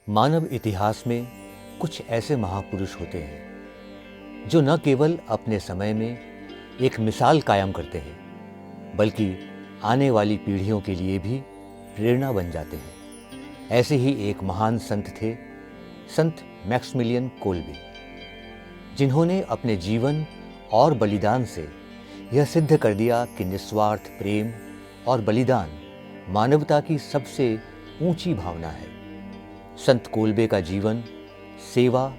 मानव इतिहास में कुछ ऐसे महापुरुष होते हैं जो न केवल अपने समय में एक मिसाल कायम करते हैं बल्कि आने वाली पीढ़ियों के लिए भी प्रेरणा बन जाते हैं। ऐसे ही एक महान संत थे संत मैक्समिलियन कोल्बे, जिन्होंने अपने जीवन और बलिदान से यह सिद्ध कर दिया कि निस्वार्थ प्रेम और बलिदान मानवता की सबसे ऊंची भावना है। संत कोल्बे का जीवन सेवा,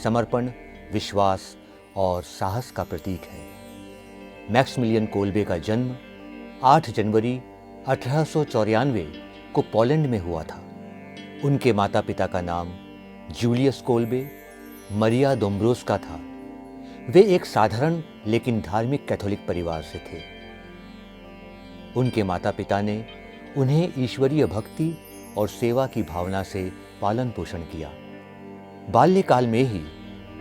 समर्पण, विश्वास और साहस का प्रतीक है। मैक्समिलियन कोल्बे का जन्म 8 जनवरी 1894 को पोलैंड में हुआ था। उनके माता पिता का नाम जूलियस कोल्बे, मरिया दोम्ब्रोस्का था। वे एक साधारण लेकिन धार्मिक कैथोलिक परिवार से थे। उनके माता पिता ने उन्हें ईश्वरीय भक्ति और सेवा की भावना से पालन पोषण किया। बाल्यकाल में ही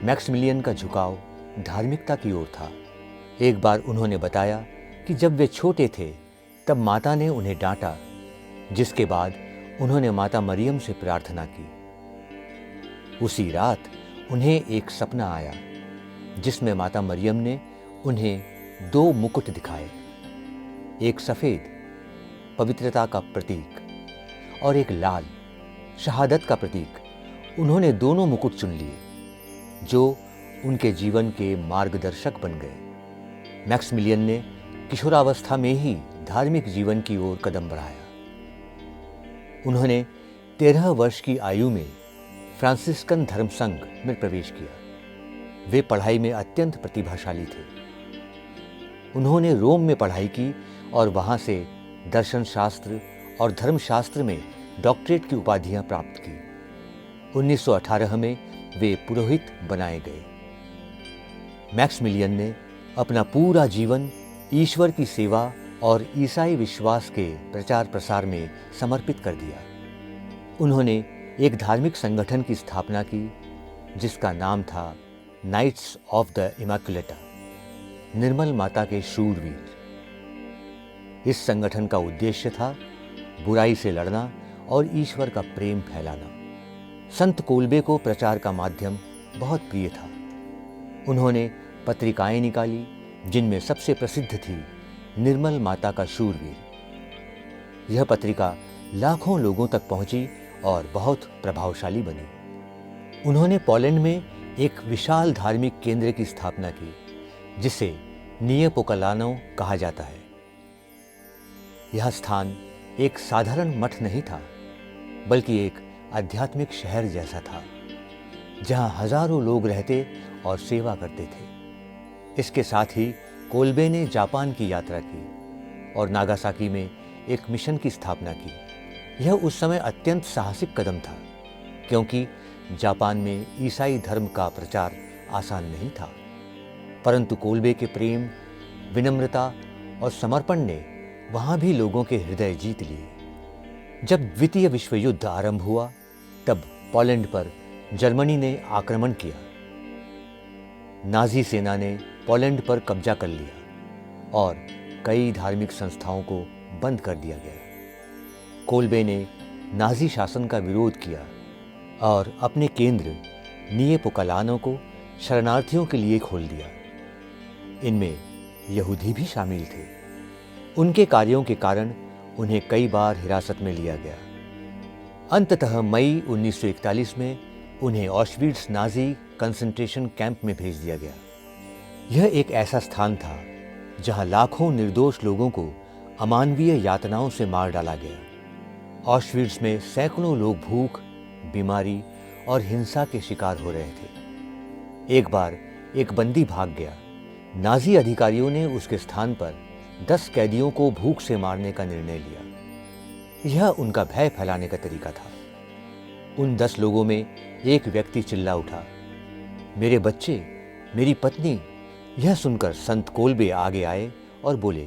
मैक्समिलियन का झुकाव धार्मिकता की ओर था। एक बार उन्होंने बताया कि जब वे छोटे थे तब माता ने उन्हें डांटा, जिसके बाद उन्होंने माता मरियम से प्रार्थना की। उसी रात उन्हें एक सपना आया जिसमें माता मरियम ने उन्हें 2 मुकुट दिखाए, एक सफेद पवित्रता का प्रतीक और एक लाल शहादत का प्रतीक। उन्होंने दोनों मुकुट चुन लिए जो उनके जीवन के मार्गदर्शक बन गए। मैक्समिलियन ने किशोरावस्था में ही धार्मिक जीवन की ओर कदम बढ़ाया। उन्होंने 13 वर्ष की आयु में फ्रांसिस्कन धर्म संघ में प्रवेश किया। वे पढ़ाई में अत्यंत प्रतिभाशाली थे। उन्होंने रोम में पढ़ाई की और वहां से दर्शन शास्त्र और धर्मशास्त्र में डॉक्टरेट की उपाधियां प्राप्त की। 1918 में वे पुरोहित बनाए गए। मैक्समिलियन ने अपना पूरा जीवन ईश्वर की सेवा और ईसाई विश्वास के प्रचार प्रसार में समर्पित कर दिया। उन्होंने एक धार्मिक संगठन की स्थापना की जिसका नाम था नाइट्स ऑफ द इमैक्युलेटा, निर्मल माता के शूरवीर। इस संगठन का उद्देश्य था बुराई से लड़ना और ईश्वर का प्रेम फैलाना। संत कोल्बे को प्रचार का माध्यम बहुत प्रिय था। उन्होंने पत्रिकाएं निकाली जिनमें सबसे प्रसिद्ध थी निर्मल माता का शूरवीर। यह पत्रिका लाखों लोगों तक पहुंची और बहुत प्रभावशाली बनी। उन्होंने पोलैंड में एक विशाल धार्मिक केंद्र की स्थापना की जिसे नियपोकालानो कहा जाता है। यह स्थान एक साधारण मठ नहीं था बल्कि एक आध्यात्मिक शहर जैसा था जहां हजारों लोग रहते और सेवा करते थे। इसके साथ ही कोल्बे ने जापान की यात्रा की और नागासाकी में एक मिशन की स्थापना की। यह उस समय अत्यंत साहसिक कदम था क्योंकि जापान में ईसाई धर्म का प्रचार आसान नहीं था, परंतु कोल्बे के प्रेम, विनम्रता और समर्पण ने वहां भी लोगों के हृदय जीत लिए। जब द्वितीय विश्व युद्ध आरंभ हुआ तब पोलैंड पर जर्मनी ने आक्रमण किया। नाजी सेना ने पोलैंड पर कब्जा कर लिया और कई धार्मिक संस्थाओं को बंद कर दिया गया। कोल्बे ने नाजी शासन का विरोध किया और अपने केंद्र नियपोकालानो को शरणार्थियों के लिए खोल दिया। इनमें यहूदी भी शामिल थे। उनके कार्यों के कारण उन्हें कई बार हिरासत में लिया गया। अंततः मई 1941 में उन्हें ऑशविट्ज़ नाजी कंसंट्रेशन कैंप में भेज दिया गया। यह एक ऐसा स्थान था जहां लाखों निर्दोष लोगों को अमानवीय यातनाओं से मार डाला गया। ऑशविट्ज़ में सैकड़ों लोग भूख, बीमारी और हिंसा के शिकार हो रहे थे। एक बार एक बंदी भाग गया। नाजी अधिकारियों ने उसके स्थान पर 10 कैदियों को भूख से मारने का निर्णय लिया। यह उनका भय फैलाने का तरीका था। उन 10 लोगों में एक व्यक्ति चिल्ला उठा, मेरे बच्चे, मेरी पत्नी। यह सुनकर संत कोल्बे आगे आए और बोले,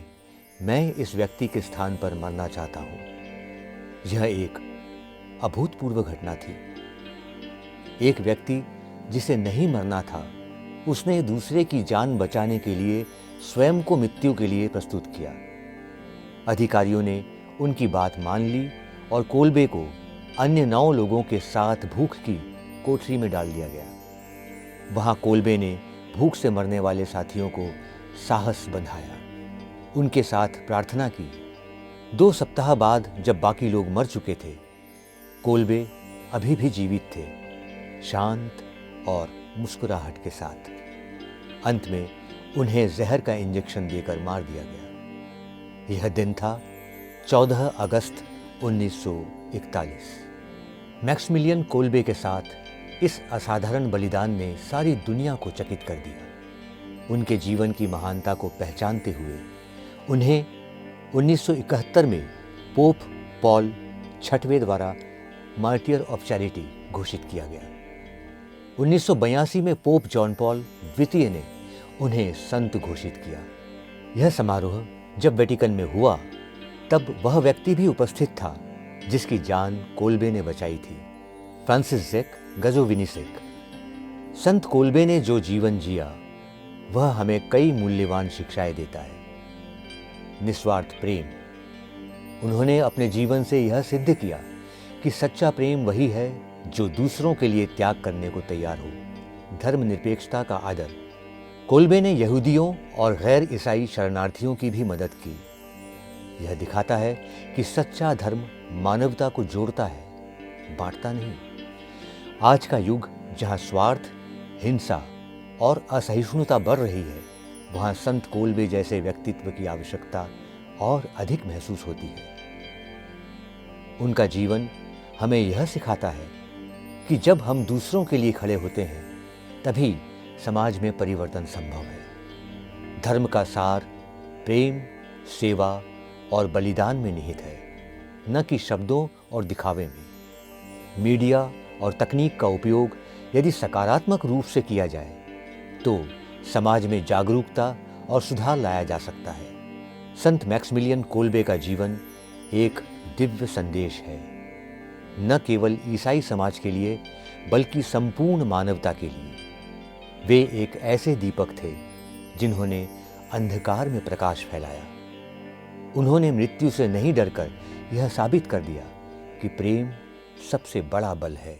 मैं इस व्यक्ति के स्थान पर मरना चाहता हूं। यह एक अभूतपूर्व घटना थी। एक व्यक्ति जिसे नहीं मरना था, उसने दूसरे की जान बचाने के लिए स्वयं को मृत्यु के लिए प्रस्तुत किया। अधिकारियों ने उनकी बात मान ली और कोल्बे को अन्य 9 लोगों के साथ भूख की कोठरी में डाल दिया गया। वहां कोल्बे ने भूख से मरने वाले साथियों को साहस बंधाया, उनके साथ प्रार्थना की। 2 सप्ताह बाद जब बाकी लोग मर चुके थे, कोल्बे अभी भी जीवित थे, शांत और मुस्कुराहट के साथ। अंत में उन्हें जहर का इंजेक्शन देकर मार दिया गया। यह दिन था 14 अगस्त 1941। मैक्सिमिलियन कोल्बे के साथ इस असाधारण बलिदान ने सारी दुनिया को चकित कर दिया। उनके जीवन की महानता को पहचानते हुए उन्हें 1971 में पोप पॉल छठवें द्वारा मार्टियर ऑफ चैरिटी घोषित किया गया। 1982 में पोप जॉन पॉल द्वितीय ने उन्हें संत घोषित किया। यह समारोह जब वेटिकन में हुआ तब वह व्यक्ति भी उपस्थित था जिसकी जान कोल्बे ने बचाई थी, फ्रांसिस गजोविनिसेक। संत कोल्बे ने जो जीवन जिया वह हमें कई मूल्यवान शिक्षाएं देता है। निस्वार्थ प्रेम। उन्होंने अपने जीवन से यह सिद्ध किया कि सच्चा प्रेम वही है जो दूसरों के लिए त्याग करने को तैयार हो। धर्मनिरपेक्षता का आदर। कोल्बे ने यहूदियों और गैर ईसाई शरणार्थियों की भी मदद की। यह दिखाता है कि सच्चा धर्म मानवता को जोड़ता है, बांटता नहीं। आज का युग जहां स्वार्थ, हिंसा और असहिष्णुता बढ़ रही है, वहां संत कोल्बे जैसे व्यक्तित्व की आवश्यकता और अधिक महसूस होती है। उनका जीवन हमें यह सिखाता है कि जब हम दूसरों के लिए खड़े होते हैं तभी समाज में परिवर्तन संभव है। धर्म का सार प्रेम, सेवा और बलिदान में निहित है, न कि शब्दों और दिखावे में। मीडिया और तकनीक का उपयोग यदि सकारात्मक रूप से किया जाए तो समाज में जागरूकता और सुधार लाया जा सकता है। संत मैक्सिमिलियन कोल्बे का जीवन एक दिव्य संदेश है, न केवल ईसाई समाज के लिए बल्कि संपूर्ण मानवता के लिए। वे एक ऐसे दीपक थे जिन्होंने अंधकार में प्रकाश फैलाया। उन्होंने मृत्यु से नहीं डरकर यह साबित कर दिया कि प्रेम सबसे बड़ा बल है।